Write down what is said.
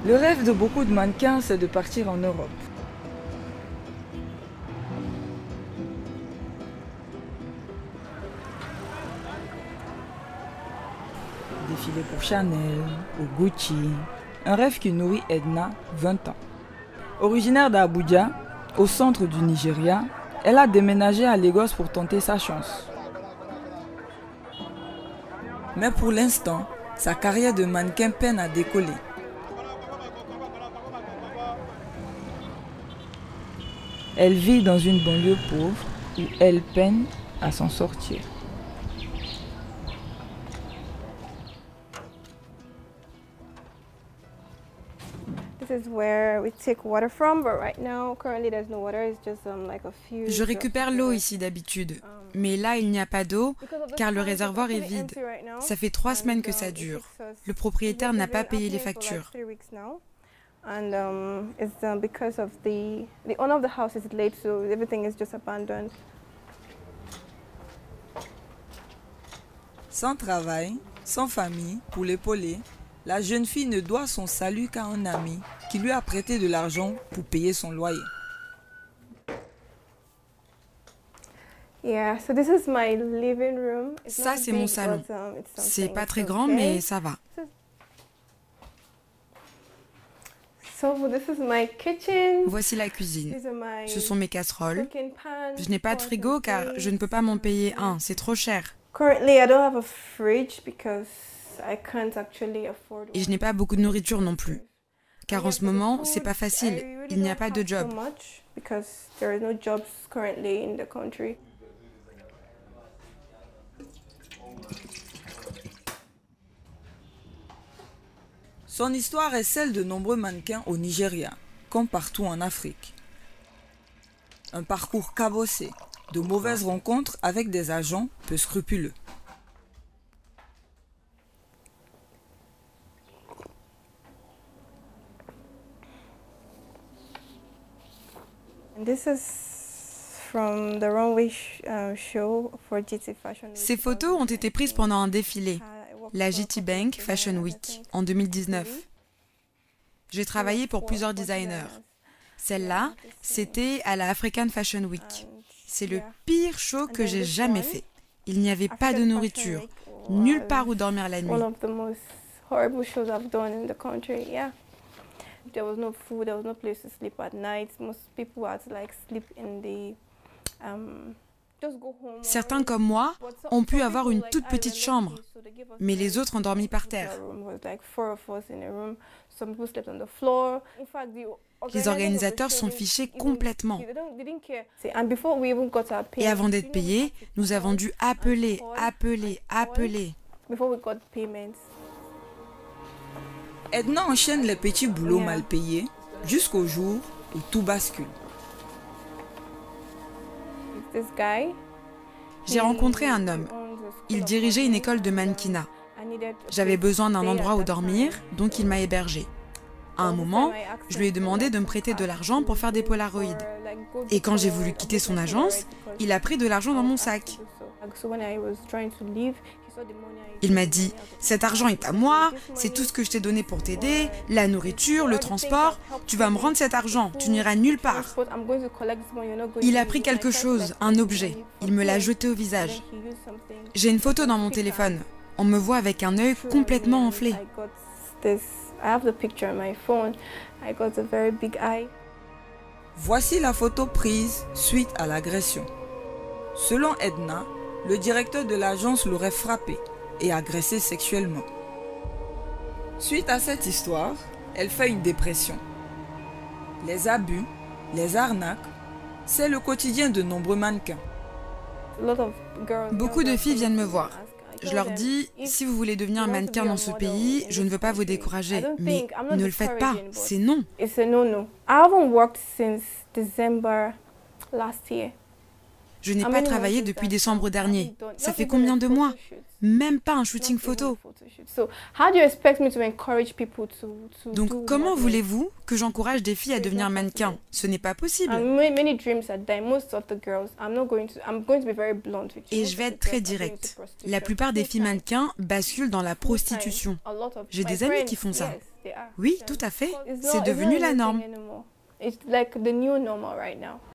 Le rêve de beaucoup de mannequins, c'est de partir en Europe. Défiler pour Chanel ou Gucci. Un rêve qui nourrit Edna, 20 ans. Originaire d'Abuja, au centre du Nigeria, elle a déménagé à Lagos pour tenter sa chance. Mais pour l'instant, sa carrière de mannequin peine à décoller. Elle vit dans une banlieue pauvre où elle peine à s'en sortir. Je récupère l'eau ici d'habitude, mais là il n'y a pas d'eau car le réservoir est vide. Ça fait 3 semaines que ça dure. Le propriétaire n'a pas payé les factures. Sans travail, sans famille, pour l'épauler, la jeune fille ne doit son salut qu'à un ami qui lui a prêté de l'argent pour payer son loyer. Ça, c'est mon salon. C'est pas très grand, mais ça va. Voici la cuisine. Ce sont mes casseroles. Je n'ai pas de frigo car je ne peux pas m'en payer un, c'est trop cher. Et je n'ai pas beaucoup de nourriture non plus. Car en ce moment, c'est pas facile. Il n'y a pas de job. Son histoire est celle de nombreux mannequins au Nigeria, comme partout en Afrique. Un parcours cabossé, de mauvaises rencontres avec des agents peu scrupuleux. Ces photos ont été prises pendant un défilé, la GT Bank Fashion Week, en 2019. J'ai travaillé pour plusieurs designers. Celle-là, c'était à la African Fashion Week. C'est le pire show que j'ai jamais fait. Il n'y avait pas de nourriture, nulle part où dormir la nuit. Certains comme moi ont pu avoir une toute petite chambre, mais les autres ont dormi par terre. Les organisateurs sont fichés complètement. Et avant d'être payés, nous avons dû appeler. Edna enchaîne les petits boulots mal payés jusqu'au jour où tout bascule. J'ai rencontré un homme. Il dirigeait une école de mannequinat. J'avais besoin d'un endroit où dormir, donc il m'a hébergée. À un moment, je lui ai demandé de me prêter de l'argent pour faire des polaroïds. Et quand j'ai voulu quitter son agence, il a pris de l'argent dans mon sac. Il m'a dit « Cet argent est à moi, c'est tout ce que je t'ai donné pour t'aider, la nourriture, le transport, tu vas me rendre cet argent, tu n'iras nulle part. » Il a pris quelque chose, un objet, il me l'a jeté au visage. J'ai une photo dans mon téléphone, on me voit avec un œil complètement enflé. Voici la photo prise suite à l'agression. Selon Edna, le directeur de l'agence l'aurait frappé et agressé sexuellement. Suite à cette histoire, elle fait une dépression. Les abus, les arnaques, c'est le quotidien de nombreux mannequins. Beaucoup de filles viennent me voir. Je leur dis, si vous voulez devenir mannequin dans ce pays, je ne veux pas vous décourager, mais ne le faites pas, c'est non. Je n'ai pas travaillé depuis décembre dernier. Ça fait combien de mois? Même pas un shooting photo. Donc comment voulez-vous que j'encourage des filles à devenir mannequins? Ce n'est pas possible. Et je vais être très directe. La plupart des filles mannequins basculent dans la prostitution. J'ai des amis qui font ça. Oui, tout à fait. C'est devenu la norme.